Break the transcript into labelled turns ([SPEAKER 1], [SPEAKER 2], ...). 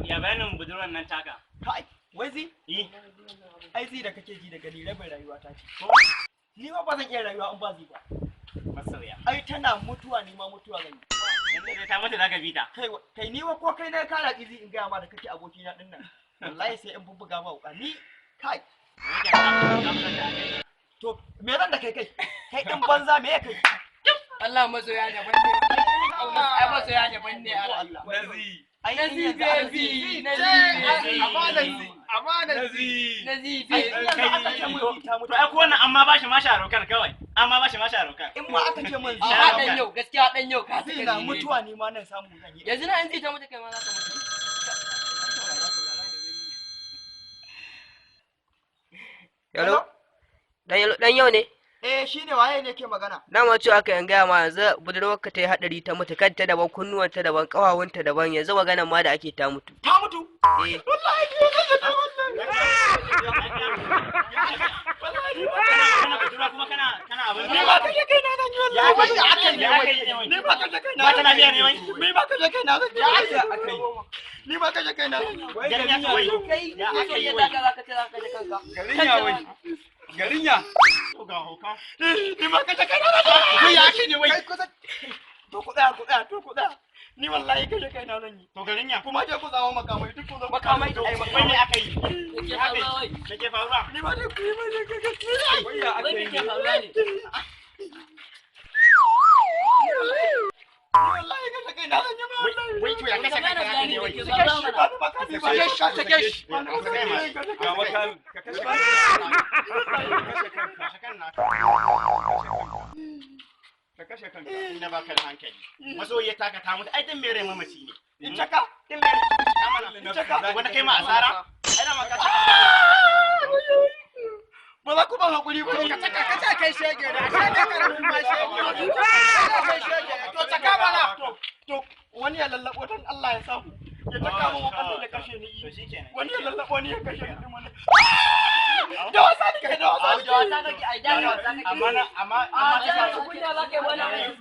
[SPEAKER 1] ya bayanin budurwan nan taka.
[SPEAKER 2] Kai, wai zi? Ai zi da kake ji daga ni rabin rayuwa ta ce. Ni ma ba zan iya rayuwa in ba zi ba.
[SPEAKER 1] Masoya.
[SPEAKER 2] Ai tana mutuwa ni ma mutuwa zan yi.
[SPEAKER 1] Yanzu ta mutu zaka bi ta.
[SPEAKER 2] Kai ni wa ko kai na kara izi in gaya ma da kake aboki na din nan. Wallahi sai in bubbuga ma wuka. Ni kai. To me ran da kai? Kai din banza me ya kai?
[SPEAKER 3] Allah masoya daban ne. Ai masoya daban ne Allah.
[SPEAKER 2] Nazi
[SPEAKER 3] baby. Nazi baby.
[SPEAKER 1] To ai ko wannan amma ba shi ma sharokar kawai. Amma ba shi ma sharokar.
[SPEAKER 2] In ma aka ce mun
[SPEAKER 3] A dan yau gaskiya dan yau ka
[SPEAKER 2] zai na mutuwa ni ma nan samu zan yi.
[SPEAKER 3] Yanzu na an zai ta mutu kai ma za ka mutu.
[SPEAKER 4] Yalo? Dan yau ne?
[SPEAKER 2] Shine waye ne ke magana?
[SPEAKER 4] Dama ce aka yin gaya ma yanzu budurwarka ta yi haɗari ta mutu, kanta daban, kunnuwanta daban, ƙawawunta daban, yanzu magana ma da ake ta mutu.
[SPEAKER 2] Ta mutu?
[SPEAKER 4] Eh.
[SPEAKER 2] Wallahi ke kaje ta wannan.
[SPEAKER 1] Kana abin
[SPEAKER 2] Ni ba kaje kai na nan wallahi.
[SPEAKER 1] Ya bai akai ne wai.
[SPEAKER 2] Ni ba kaje kai na.
[SPEAKER 1] Ba tana biya ne wai.
[SPEAKER 2] Ni ba kaje kai na.
[SPEAKER 4] Ya akai.
[SPEAKER 2] Ni ba kaje kai na.
[SPEAKER 1] Garinya wai.
[SPEAKER 3] Ya aka yi da ka ce za ka je kanka.
[SPEAKER 2] Garinya wai. Garinya.
[SPEAKER 1] To ga hauka.
[SPEAKER 2] Ni ba kaje kai na.
[SPEAKER 1] Ko ya ake ne wai.
[SPEAKER 2] Kai kusa. To kuɗa. Ni wallahi kaje kai na nan yi.
[SPEAKER 1] To garinya.
[SPEAKER 2] Kuma je ku zawo makamai duk ku zo
[SPEAKER 3] Makamai
[SPEAKER 2] to
[SPEAKER 3] ai
[SPEAKER 1] Wai me aka yi?
[SPEAKER 3] Ke faruwa wai.
[SPEAKER 1] Me ke faruwa?
[SPEAKER 2] Ni ba da ku ba ne kaga.
[SPEAKER 3] Wai me ke faruwa ne?
[SPEAKER 2] Wallahi kaje kai na nan yi ma wallahi.
[SPEAKER 1] Wai to ya kashe kanka ne wai.
[SPEAKER 2] Sake shi.
[SPEAKER 1] Ga makami. Ka kashe Ka kashe kanka inda baka da hankali. Masoyiya taka ta mutu ai din mere mamaci ne.
[SPEAKER 2] In chaka.
[SPEAKER 1] Din mere. In chaka. Wanda kai ma asara? Ai da maka.
[SPEAKER 2] Ba za ku ban hakuri ba.
[SPEAKER 3] Ka ta kai shege ne. Sai ka karamin ma shege.
[SPEAKER 2] To chaka bana. To wani ya lallabo dan Allah ya samu. Ya taka mun wakanda da kashe ni.
[SPEAKER 1] To shikenan.
[SPEAKER 2] Wani ya lallabo ni ya kashe ni din wani. Da wasa ni kai da wasa.
[SPEAKER 3] Da wasa kake ai da wasa kake.
[SPEAKER 1] Amma
[SPEAKER 3] da kunya za ka yi wannan.